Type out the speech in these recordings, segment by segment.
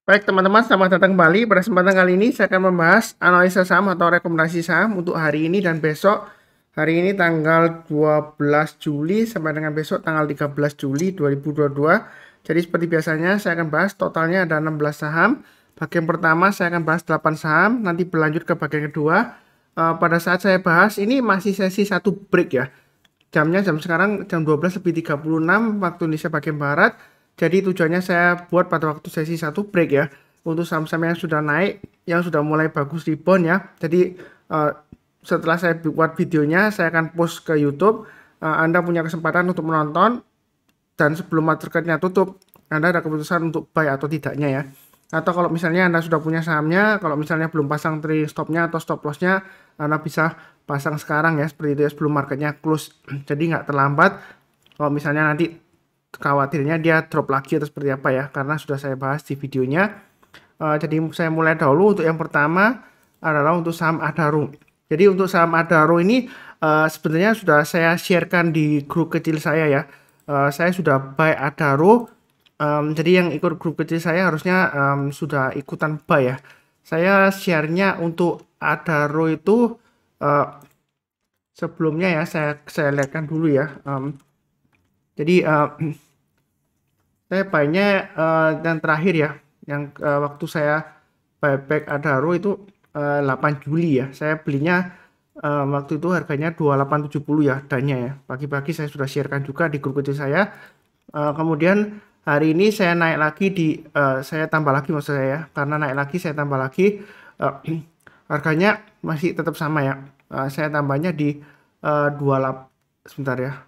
Baik teman-teman, selamat datang kembali. Pada kesempatan kali ini saya akan membahas analisa saham atau rekomendasi saham untuk hari ini dan besok. Hari ini tanggal 12 Juli sampai dengan besok tanggal 13 Juli 2022. Jadi seperti biasanya saya akan bahas totalnya ada 16 saham. Bagian pertama saya akan bahas 8 saham, nanti berlanjut ke bagian kedua. Pada saat saya bahas ini masih sesi satu break ya. Jamnya jam sekarang jam 12:36 waktu Indonesia bagian Barat. Jadi tujuannya saya buat pada waktu sesi satu break ya. Untuk saham-saham yang sudah naik, yang sudah mulai bagus rebound ya. Jadi setelah saya buat videonya, saya akan post ke YouTube. Anda punya kesempatan untuk menonton. Dan sebelum marketnya tutup, Anda ada keputusan untuk buy atau tidaknya ya. Atau kalau misalnya Anda sudah punya sahamnya, kalau misalnya belum pasang trailing stopnya atau stop lossnya, Anda bisa pasang sekarang ya, seperti itu ya, sebelum marketnya close. Jadi nggak terlambat kalau misalnya nanti khawatirnya dia drop lagi atau seperti apa ya, karena sudah saya bahas di videonya. Jadi saya mulai dahulu. Untuk yang pertama adalah untuk saham Adaro. Jadi untuk saham Adaro ini sebenarnya sudah saya sharekan di grup kecil saya ya. Saya sudah buy Adaro. Jadi yang ikut grup kecil saya harusnya sudah ikutan buy ya. Saya share-nya untuk Adaro itu sebelumnya ya, saya lihatkan dulu ya. Jadi saya buy-nya yang terakhir ya, yang waktu saya buyback Adaro itu 8 Juli ya. Saya belinya waktu itu harganya 2870 ya dannya ya. Pagi-pagi saya sudah sharekan juga di grup kecil saya. Kemudian hari ini saya naik lagi saya tambah lagi maksud saya ya. Karena naik lagi saya tambah lagi, harganya masih tetap sama ya. Saya tambahnya di 28, sebentar ya.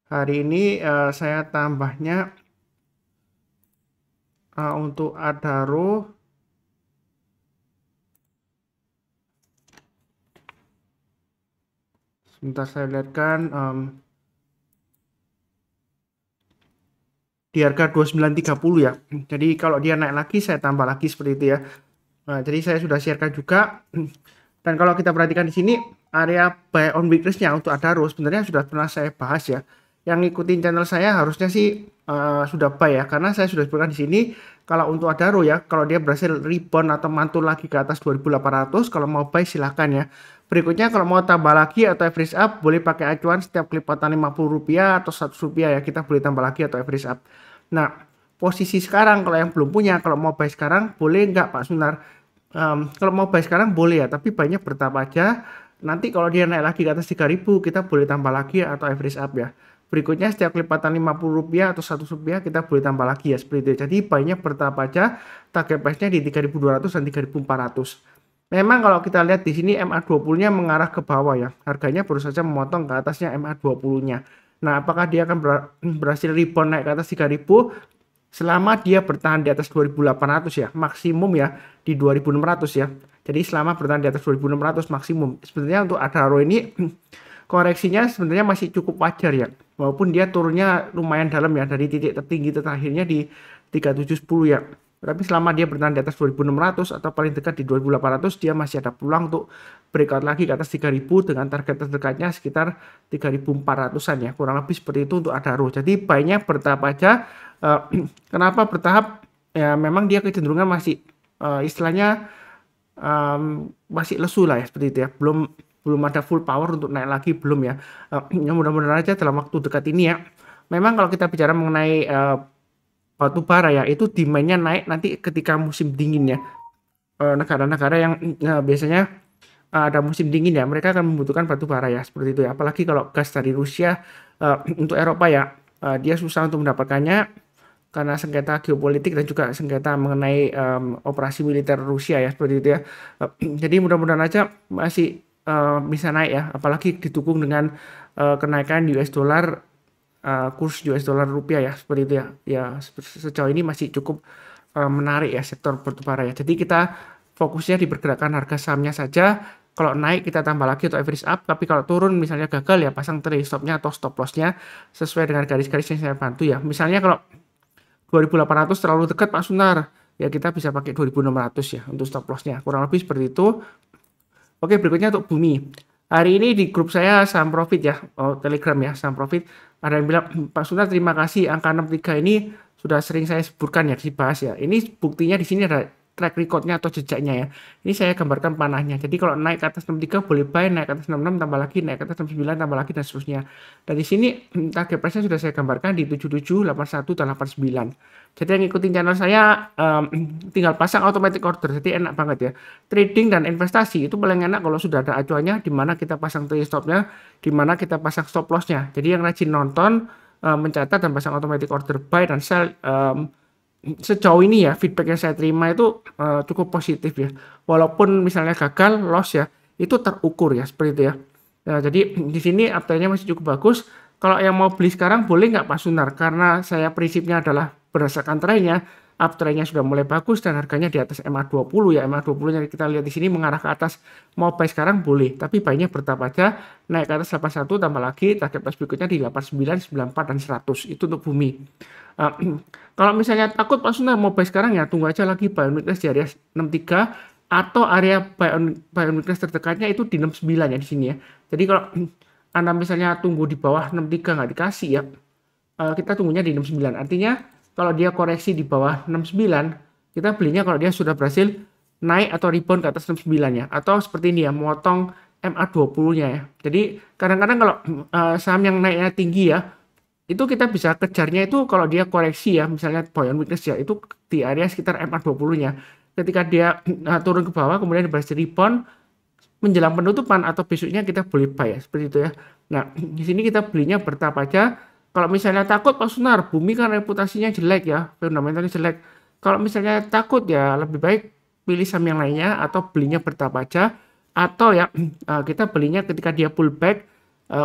Hari ini saya tambahnya untuk Adaro sebentar saya lihatkan, di harga 2930 ya. Jadi kalau dia naik lagi saya tambah lagi seperti itu ya. Jadi saya sudah sharekan juga. Dan kalau kita perhatikan di sini area buy on weakness-nya untuk Adaro sebenarnya sudah pernah saya bahas ya. Yang ngikutin channel saya harusnya sih sudah buy ya, karena saya sudah sebutkan di sini kalau untuk Adaro ya, kalau dia berhasil rebound atau mantul lagi ke atas 2800, kalau mau buy silahkan ya. Berikutnya kalau mau tambah lagi atau average up, boleh pakai acuan setiap kelipatan Rp50 atau Rp100 ya, kita boleh tambah lagi atau average up. Nah, posisi sekarang kalau yang belum punya, kalau mau buy sekarang boleh nggak Pak Sunar? Kalau mau buy sekarang boleh ya, tapi banyak bertahap aja. Nanti kalau dia naik lagi ke atas 3000, kita boleh tambah lagi atau average up ya. Berikutnya setiap kelipatan Rp50 atau Rp100 kita boleh tambah lagi ya, seperti itu. Jadi banyak bertahap aja. Target price-nya di 3200 dan 3400. Memang kalau kita lihat di sini MA20-nya mengarah ke bawah ya. Harganya baru saja memotong ke atasnya MA20-nya. Nah, apakah dia akan berhasil rebound naik ke atas 3000? Selama dia bertahan di atas 2800 ya, maksimum ya di 2600 ya. Jadi selama bertahan di atas 2600 maksimum. Sebenarnya untuk Adaro ini koreksinya sebenarnya masih cukup wajar ya. Walaupun dia turunnya lumayan dalam ya, dari titik tertinggi terakhirnya di 3710 ya. Tapi selama dia bertahan di atas 2600 atau paling dekat di 2800, dia masih ada peluang untuk breakout lagi ke atas 3000 dengan target terdekatnya sekitar 3400-an ya. Kurang lebih seperti itu untuk Adaro. Jadi buy-nya bertahap aja. Kenapa bertahap? Ya memang dia kecenderungan masih istilahnya masih lesu lah ya, seperti itu ya. Belum ada full power untuk naik lagi, belum ya. Mudah-mudahan aja dalam waktu dekat ini ya. Memang kalau kita bicara mengenai batu bara ya, itu demand-nya naik nanti ketika musim dingin ya. Negara-negara yang biasanya ada musim dingin ya, mereka akan membutuhkan batu bara ya, seperti itu ya. Apalagi kalau gas dari Rusia untuk Eropa ya, dia susah untuk mendapatkannya karena sengketa geopolitik dan juga sengketa mengenai operasi militer Rusia ya, seperti itu ya. Jadi mudah-mudahan aja masih bisa naik ya, apalagi didukung dengan kenaikan US dollar, kurs US dollar rupiah ya, seperti itu ya. Ya sejauh ini masih cukup menarik ya sektor batubara ya. Jadi kita fokusnya di pergerakan harga sahamnya saja. Kalau naik kita tambah lagi atau average up, tapi kalau turun misalnya gagal ya pasang trailing stopnya atau stop lossnya sesuai dengan garis-garis yang saya bantu ya. Misalnya kalau 2800 terlalu dekat Pak Sunar, ya kita bisa pakai 2600 ya untuk stop lossnya. Kurang lebih seperti itu. Oke, berikutnya untuk Bumi. Hari ini di grup saya saham profit ya, Telegram ya, saham profit. Ada yang bilang, Pak Sunar terima kasih, angka 63 ini sudah sering saya sebutkan ya, dibahas ya. Ini buktinya di sini ada track recordnya atau jejaknya ya. Ini saya gambarkan panahnya. Jadi kalau naik ke atas 63 boleh buy, naik ke atas 66 tambah lagi, naik ke atas 69 tambah lagi dan seterusnya. Dan di sini target price-nya sudah saya gambarkan di 77, 81 dan 89. Jadi yang ngikutin channel saya tinggal pasang automatic order. Jadi enak banget ya. Trading dan investasi itu paling enak kalau sudah ada acuannya, di mana kita pasang trade stop-nya, di mana kita pasang stop loss-nya. Jadi yang rajin nonton, mencatat dan pasang automatic order buy dan sell, sejauh ini ya feedback yang saya terima itu cukup positif ya. Walaupun misalnya gagal loss ya, itu terukur ya seperti itu ya. Nah, jadi di sini uptrendnya masih cukup bagus. Kalau yang mau beli sekarang boleh nggak Pak Sunar? Karena saya prinsipnya adalah berdasarkan trennya, uptrendnya sudah mulai bagus dan harganya di atas MA20 ya. MA20-nya kita lihat di sini mengarah ke atas. Mau buy sekarang boleh, tapi buy-nya bertahap aja, naik ke atas 81 tambah lagi target price berikutnya di 89, 94 dan 100. Itu untuk bumi. Kalau misalnya takut Pak Sunar mau buy sekarang ya tunggu aja lagi buy on weakness di area 63 atau area buy on weakness terdekatnya itu di 69 ya di sini ya. Jadi kalau Anda misalnya tunggu di bawah 63 nggak dikasih ya, kita tunggunya di 69. Artinya kalau dia koreksi di bawah 69, kita belinya kalau dia sudah berhasil naik atau rebound ke atas 69 ya. Atau seperti ini ya, memotong MA20-nya ya. Jadi kadang-kadang kalau saham yang naiknya tinggi ya, itu kita bisa kejarnya itu kalau dia koreksi ya, misalnya buy on weakness ya, itu di area sekitar MA20-nya. Ketika dia turun ke bawah, kemudian berhasil rebound, menjelang penutupan atau besoknya kita boleh buy ya, seperti itu ya. Nah, di sini kita belinya bertahap aja. Kalau misalnya takut Pak Sunar, bumi kan reputasinya jelek ya, fundamentalnya jelek. Kalau misalnya takut ya lebih baik pilih saham yang lainnya atau belinya bertahap aja. Atau ya kita belinya ketika dia pullback,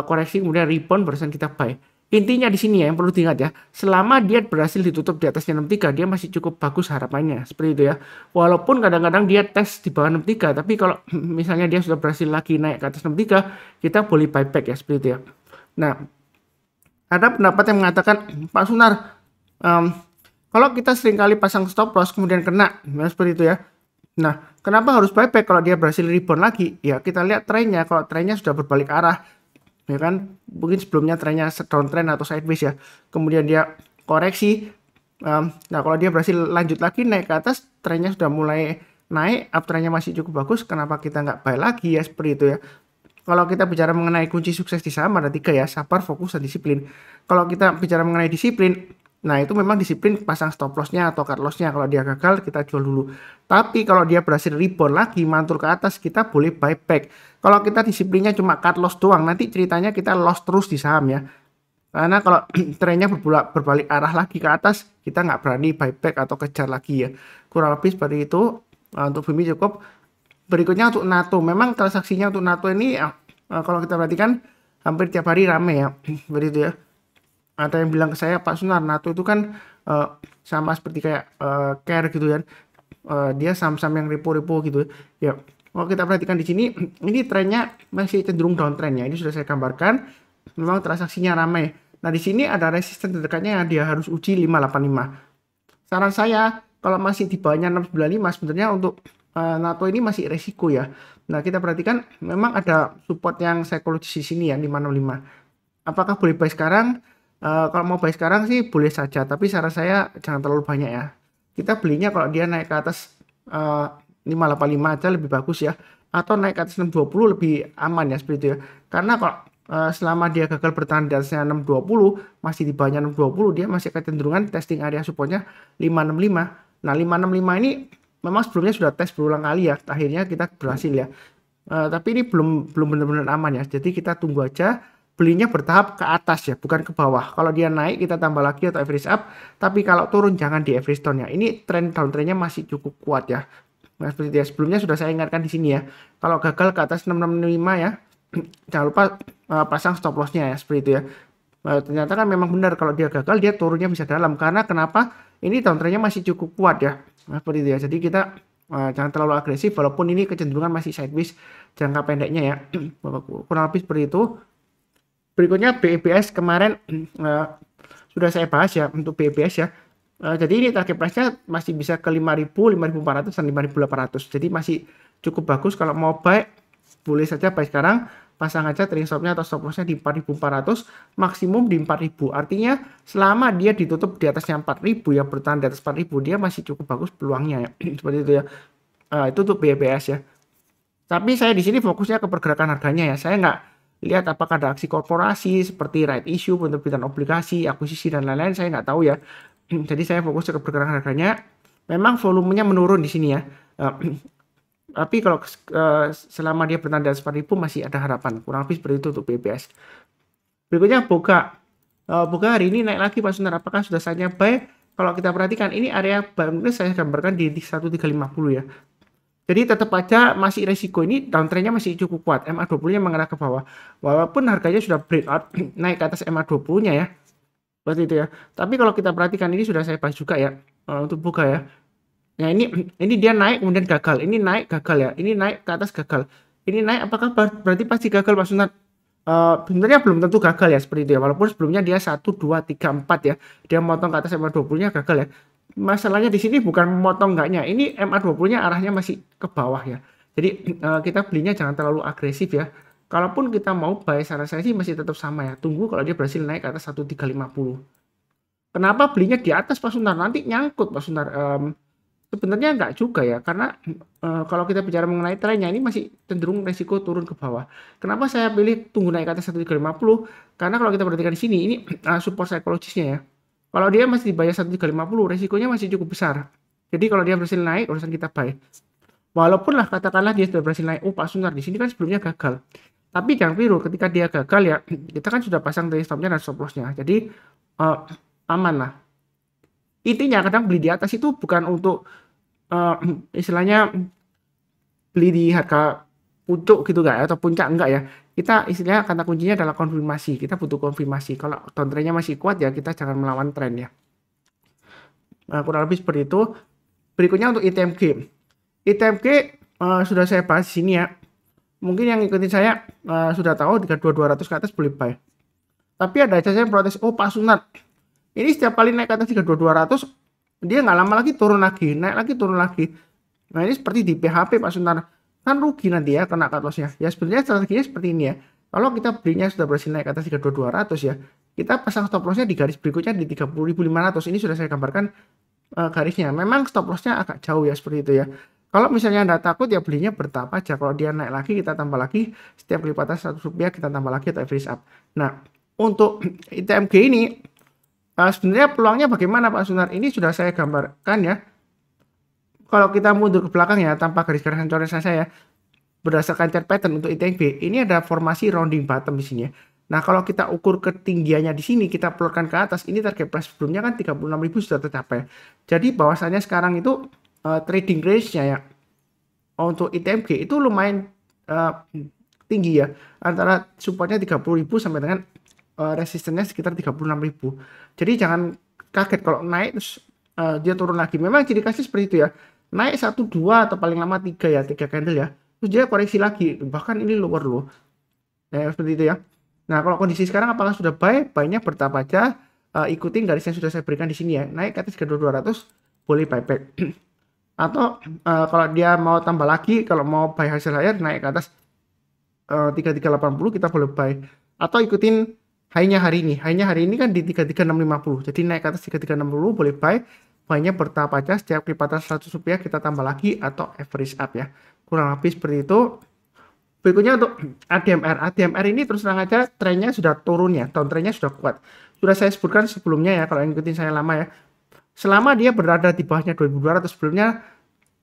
koreksi kemudian rebound barusan kita buy. Intinya di sini ya yang perlu diingat ya, selama dia berhasil ditutup di atasnya 63, dia masih cukup bagus harapannya, seperti itu ya. Walaupun kadang-kadang dia tes di bawah 63, tapi kalau misalnya dia sudah berhasil lagi naik ke atas 63, kita boleh buyback ya, seperti itu ya. Nah, ada pendapat yang mengatakan, Pak Sunar, kalau kita seringkali pasang stop loss kemudian kena, nah seperti itu ya. Nah, kenapa harus buyback kalau dia berhasil rebound lagi? Ya, kita lihat trennya, kalau trennya sudah berbalik arah, ya kan, mungkin sebelumnya trennya downtrend atau sideways ya, kemudian dia koreksi, nah kalau dia berhasil lanjut lagi naik ke atas, trennya sudah mulai naik, uptrendnya masih cukup bagus, kenapa kita nggak buy lagi ya, seperti itu ya. Kalau kita bicara mengenai kunci sukses di saham ada 3 ya, sabar, fokus, dan disiplin. Kalau kita bicara mengenai disiplin, nah itu memang disiplin pasang stop loss-nya atau cut loss-nya. Kalau dia gagal kita jual dulu. Tapi kalau dia berhasil rebound lagi mantul ke atas, kita boleh buy back. Kalau kita disiplinnya cuma cut loss doang, nanti ceritanya kita loss terus di saham ya. Karena kalau trennya berbalik arah lagi ke atas, kita nggak berani buy back atau kejar lagi ya. Kurang lebih seperti itu. Untuk bumi cukup. Berikutnya untuk NATO. Memang transaksinya untuk NATO ini kalau kita perhatikan hampir tiap hari rame ya. Begitu ya. Ada yang bilang ke saya, Pak Sunar, NATO itu kan sama seperti kayak care gitu kan. Dia saham-saham yang repo-repo gitu ya. Kalau kita perhatikan di sini, ini trennya masih cenderung downtrend ya. Ini sudah saya gambarkan. Memang transaksinya ramai. Nah, di sini ada resisten terdekatnya yang dia harus uji 585. Saran saya, kalau masih di bawahnya 695, sebenarnya untuk NATO ini masih resiko ya. Nah, kita perhatikan memang ada support yang psikologis di sini ya, 565. Apakah boleh buy sekarang? Kalau mau buy sekarang sih boleh saja, tapi saran saya jangan terlalu banyak ya. Kita belinya kalau dia naik ke atas 585 aja lebih bagus ya, atau naik ke atas 620 lebih aman ya seperti itu ya. Karena kalau selama dia gagal bertahan di atasnya 620, masih di bawahnya 620, dia masih kecenderungan testing area supportnya 565. Nah, 565 ini memang sebelumnya sudah tes berulang kali ya, akhirnya kita berhasil ya. Tapi ini belum benar-benar aman ya, jadi kita tunggu aja. Belinya bertahap ke atas ya, bukan ke bawah. Kalau dia naik kita tambah lagi atau average up, tapi kalau turun jangan di average down ya. Ini trend downtrendnya masih cukup kuat ya. Nah, seperti itu ya. Sebelumnya sudah saya ingatkan di sini ya. Kalau gagal ke atas 665 ya, jangan lupa pasang stop loss-nya ya, seperti itu ya. Ternyata kan memang benar kalau dia gagal dia turunnya bisa dalam, karena kenapa? Ini downtrendnya masih cukup kuat ya. Nah, seperti itu ya. Jadi kita jangan terlalu agresif, walaupun ini kecenderungan masih sideways jangka pendeknya ya. Kurang lebih seperti itu. Berikutnya BEBS kemarin sudah saya bahas ya untuk BEBS ya. Jadi ini target price-nya masih bisa ke 5.000, 5.400 dan 5.800. Jadi masih cukup bagus. Kalau mau buy boleh saja buy sekarang. pasang aja trailing stopnya atau stop lossnya di 4.400, maksimum di 4.000. Artinya selama dia ditutup di atasnya 4.000 ya, bertahan di atas 4.000, dia masih cukup bagus peluangnya ya. Seperti itu ya. Itu untuk BBS ya. Tapi saya di sini fokusnya ke pergerakan harganya ya. Saya nggak lihat apakah ada aksi korporasi seperti right issue, penerbitan obligasi, akuisisi dan lain-lain. Saya nggak tahu ya. Jadi saya fokus ke pergerakan harganya. Memang volumenya menurun di sini ya. Tapi kalau selama dia bertahan di atas 4.000 masih ada harapan. Kurang lebih seperti itu untuk BBS. Berikutnya Boga. Boga hari ini naik lagi Pak Sunar. Apakah sudah saatnya buy? Kalau kita perhatikan ini area buy saya gambarkan di 1350 ya. Jadi tetap aja masih resiko, ini downtrendnya masih cukup kuat. MA20-nya mengarah ke bawah. Walaupun harganya sudah breakout naik ke atas MA20-nya ya. Seperti itu ya. Tapi kalau kita perhatikan ini sudah saya bahas juga ya untuk Boga ya. Nah ini dia naik kemudian gagal. Ini naik gagal ya. Ini naik ke atas gagal. Ini naik apakah berarti pasti gagal Pak Sunat? Sebenarnya belum tentu gagal ya seperti itu ya. Walaupun sebelumnya dia 1, 2, 3, 4 ya. Dia motong ke atas MA20-nya gagal ya. Masalahnya di sini bukan memotong enggaknya. Ini MA20-nya arahnya masih ke bawah ya. Jadi kita belinya jangan terlalu agresif ya. Kalaupun kita mau buy, saran saya sih masih tetap sama ya. Tunggu kalau dia berhasil naik ke atas 1350. Kenapa belinya di atas Pak Sunar? Nanti nyangkut Pak Sunar. Sebenarnya enggak juga ya. Karena kalau kita bicara mengenai trennya ini masih cenderung resiko turun ke bawah. Kenapa saya pilih tunggu naik ke atas 1350? Karena kalau kita perhatikan di sini ini support psikologisnya ya. Kalau dia masih dibayar 1350, resikonya masih cukup besar. Jadi kalau dia berhasil naik, urusan kita buy. Walaupun lah katakanlah dia sudah berhasil naik, Pak Sunar di sini kan sebelumnya gagal. Tapi jangan keliru, ketika dia gagal ya, kita kan sudah pasang trailing stopnya dan stop lossnya. Jadi aman lah. Intinya kadang beli di atas itu bukan untuk istilahnya beli di harga pucuk gitu enggak ya, atau puncak enggak ya. Kita istilahnya kata kuncinya adalah konfirmasi. Kita butuh konfirmasi. Kalau downtrendnya masih kuat ya kita jangan melawan tren ya. Kurang lebih seperti itu. Berikutnya untuk ITMG. ITMG sudah saya bahas di sini ya. Mungkin yang ngikutin saya sudah tahu 32.200 ke atas boleh buy. Tapi ada aja yang protes, oh Pak Sunat, ini setiap kali naik ke atas 32.200 dia nggak lama lagi turun lagi, naik lagi turun lagi. Nah ini seperti di PHP Pak Sunat, kan rugi nanti ya kena cut loss-nya. Ya sebenarnya strateginya seperti ini ya. Kalau kita belinya sudah berhasil naik ke atas 32.200 ya, kita pasang stop loss-nya di garis berikutnya di 30.500. Ini sudah saya gambarkan garisnya. Memang stop loss-nya agak jauh ya seperti itu ya. Kalau misalnya Anda takut ya belinya bertahap aja. Kalau dia naik lagi kita tambah lagi, setiap kelipatan 100 rupiah kita tambah lagi atau average up. Nah untuk ITMG ini sebenarnya peluangnya bagaimana Pak Sunar? Ini sudah saya gambarkan ya. Kalau kita mundur ke belakang ya tanpa garis-garisan coretan saya berdasarkan chart pattern untuk ITMG ini ada formasi rounding bottom di sini ya. Nah kalau kita ukur ketinggiannya di sini kita pelurkan ke atas, ini target price sebelumnya kan 36.000 sudah tercapai. Jadi bahwasannya sekarang itu trading range-nya ya untuk ITMG itu lumayan tinggi ya, antara supportnya 30.000 sampai dengan resistennya sekitar 36.000. Jadi jangan kaget kalau naik terus dia turun lagi. Memang ciri khasnya seperti itu ya, naik 1, 2 atau paling lama 3 ya, 3 candle ya, terus dia koreksi lagi, bahkan ini lower low seperti itu ya. Nah kalau kondisi sekarang apakah sudah buy? Buy-nya bertahap aja, ikutin garis yang sudah saya berikan di sini ya, naik ke atas 32.200 boleh buyback. Atau kalau dia mau tambah lagi, kalau mau buy hasil higher naik ke atas 3380 kita boleh buy. Atau ikutin high-nya hari ini. High-nya hari ini kan di 33650. Jadi naik ke atas 3360 boleh buy. Buy-nya bertahap aja, setiap kelipatan 100 rupiah kita tambah lagi atau average up ya. Kurang lebih seperti itu. Berikutnya untuk ADMR. ADMR ini terus terang aja trennya sudah turun ya. Downtrendnya sudah kuat. Sudah saya sebutkan sebelumnya ya, kalau ngikutin saya lama ya. Selama dia berada di bawahnya 2200 sebelumnya,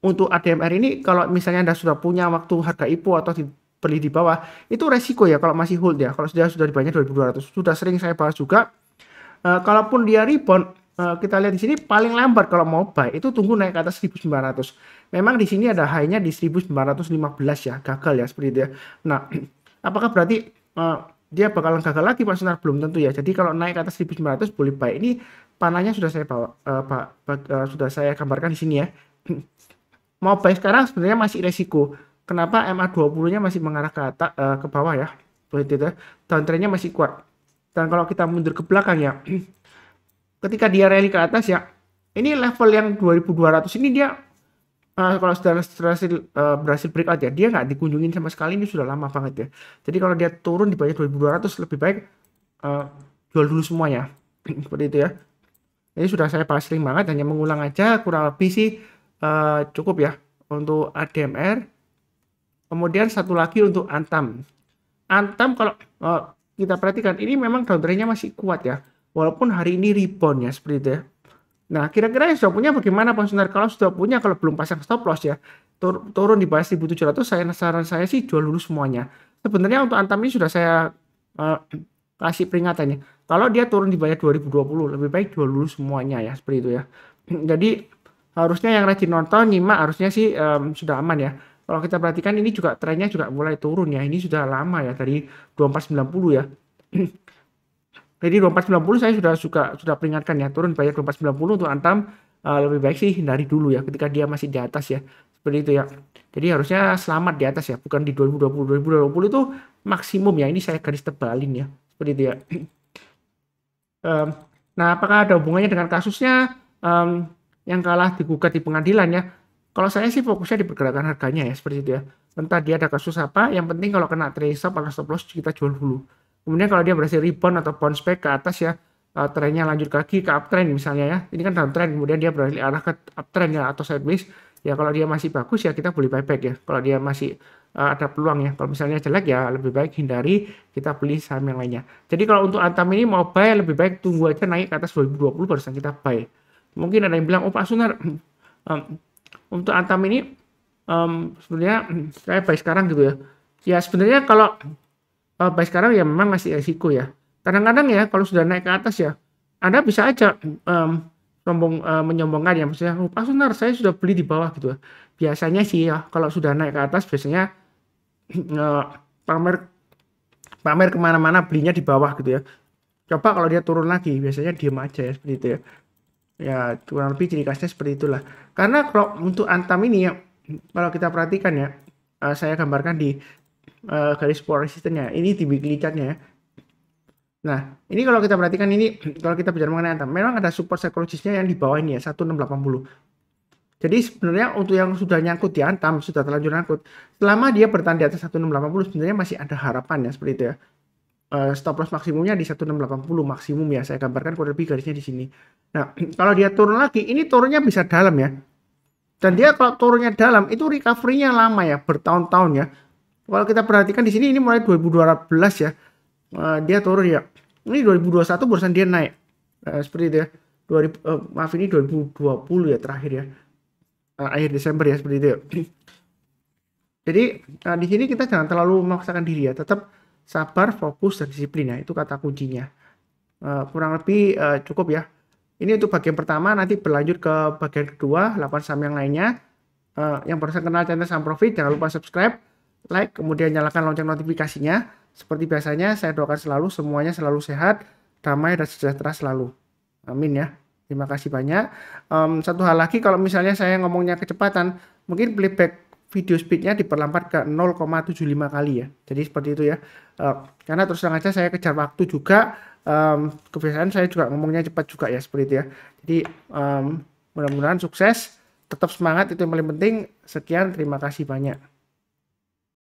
untuk ADMR ini kalau misalnya Anda sudah punya waktu harga IPO atau beli di bawah, itu resiko ya kalau masih hold ya. Kalau sudah di bawahnya 2200, sudah sering saya bahas juga. Kalaupun dia rebound, kita lihat di sini paling lambat kalau mau buy itu tunggu naik ke atas 1900. Memang di sini ada high-nya di 1915 ya, gagal ya seperti itu ya. Nah, apakah berarti dia bakalan gagal lagi Pak Sunar? Belum tentu ya. Jadi kalau naik ke atas 1900 boleh buy. Ini panahnya sudah saya bawa, sudah saya gambarkan di sini ya. Mau buy sekarang sebenarnya masih resiko. Kenapa? MA20-nya masih mengarah ke atas, ke bawah ya. Seperti itu. Downtrendnya masih kuat. Dan kalau kita mundur ke belakang ya, ketika dia rally ke atas ya, ini level yang 2200 ini dia kalau sudah berhasil breakout ya, dia nggak dikunjungin sama sekali, ini sudah lama banget ya. Jadi kalau dia turun di bawah 2200 lebih baik jual dulu semuanya. Seperti itu ya. Ini sudah saya bahas sering banget, hanya mengulang aja, kurang lebih sih cukup ya untuk ADMR. Kemudian satu lagi untuk Antam. Antam kalau kita perhatikan ini memang downtrendnya masih kuat ya, walaupun hari ini rebound ya seperti itu ya. Nah, kira-kira yang sudah punya bagaimana Pak Sunar? Kalau sudah punya, kalau belum pasang stop loss ya, turun di bawah 1.700, saran saya sih jual dulu semuanya. Sebenarnya untuk Antam ini sudah saya kasih peringatannya. Kalau dia turun di bawah 2020, lebih baik jual dulu semuanya ya, seperti itu ya. Jadi harusnya yang rajin nonton, nyimak, harusnya sih sudah aman ya. Kalau kita perhatikan ini juga trennya juga mulai turun ya. Ini sudah lama ya, dari 2490 ya. Jadi 2490 saya sudah peringatkan ya, turun bayar 2490 untuk Antam lebih baik sih hindari dulu ya ketika dia masih di atas ya. Seperti itu ya. Jadi harusnya selamat di atas ya, bukan di 2020. 2020 itu maksimum ya. Ini saya garis tebalin ya. Seperti itu ya. Nah, apakah ada hubungannya dengan kasusnya yang kalah digugat di pengadilan ya? Kalau saya sih fokusnya di pergerakan harganya ya, seperti itu ya. Entah dia ada kasus apa, yang penting kalau kena trade stop atau stop loss kita jual dulu. Kemudian kalau dia berhasil rebound atau bounce back ke atas ya, trennya lanjut lagi ke uptrend misalnya ya. Ini kan downtrend, kemudian dia beralih arah ke uptrend ya atau sideways. Ya kalau dia masih bagus ya kita boleh buyback ya. Kalau dia masih ada peluang ya. Kalau misalnya jelek ya lebih baik hindari, kita beli saham yang lainnya. Jadi kalau untuk Antam ini mau buy lebih baik tunggu aja naik ke atas 2020 baru kita buy. Mungkin ada yang bilang, oh Pak Sunar, untuk Antam ini sebenarnya saya buy sekarang gitu ya. Ya sebenarnya kalau buy sekarang ya memang masih risiko ya. Kadang-kadang ya kalau sudah naik ke atas ya, Anda bisa aja menyombongkan ya, maksudnya, oh, Pak Sunar saya sudah beli di bawah gitu ya. Biasanya sih ya kalau sudah naik ke atas biasanya pamer kemana-mana belinya di bawah gitu ya. Coba kalau dia turun lagi biasanya diem aja ya seperti itu ya. Ya kurang lebih ciri khasnya seperti itulah. Karena kalau untuk Antam ini ya, kalau kita perhatikan ya, saya gambarkan di garis power resistance-nya. Ini di weekly chart-nya ya. Nah, ini kalau kita perhatikan ini, kalau kita bicara mengenai Antam, memang ada support psikologisnya yang di bawah ini ya, 1680. Jadi sebenarnya untuk yang sudah nyangkut di Antam, sudah terlanjur nyangkut, selama dia bertahan di atas 1680 sebenarnya masih ada harapan ya seperti itu ya. Stop loss maksimumnya di 1680 maksimum ya, saya gambarkan kurang lebih garisnya di sini. Nah, kalau dia turun lagi, ini turunnya bisa dalam ya. Dan dia kalau turunnya dalam, itu recovery-nya lama ya, bertahun-tahun ya. Kalau kita perhatikan di sini ini mulai 2012 ya. Dia turun ya. Ini 2021 barusan dia naik. Seperti itu ya. Maaf ini 2020 ya terakhir ya. Akhir Desember ya seperti itu ya. Jadi di sini kita jangan terlalu memaksakan diri ya. Tetap sabar, fokus, dan disiplin ya. Itu kata kuncinya. Kurang lebih cukup ya. Ini untuk bagian pertama, nanti berlanjut ke bagian kedua, 8 saham yang lainnya. Yang barusan kenal channel Saham Profit, jangan lupa subscribe, like, kemudian nyalakan lonceng notifikasinya. Seperti biasanya, saya doakan selalu semuanya selalu sehat, damai, dan sejahtera selalu. Amin ya. Terima kasih banyak. Satu hal lagi, kalau misalnya saya ngomongnya kecepatan, mungkin playback video speednya diperlambat ke 0,75 kali ya. Jadi seperti itu ya. Karena terus terang aja saya kejar waktu juga. Kebiasaan saya juga ngomongnya cepat juga ya seperti itu ya. Jadi mudah-mudahan sukses. Tetap semangat, itu yang paling penting. Sekian, terima kasih banyak.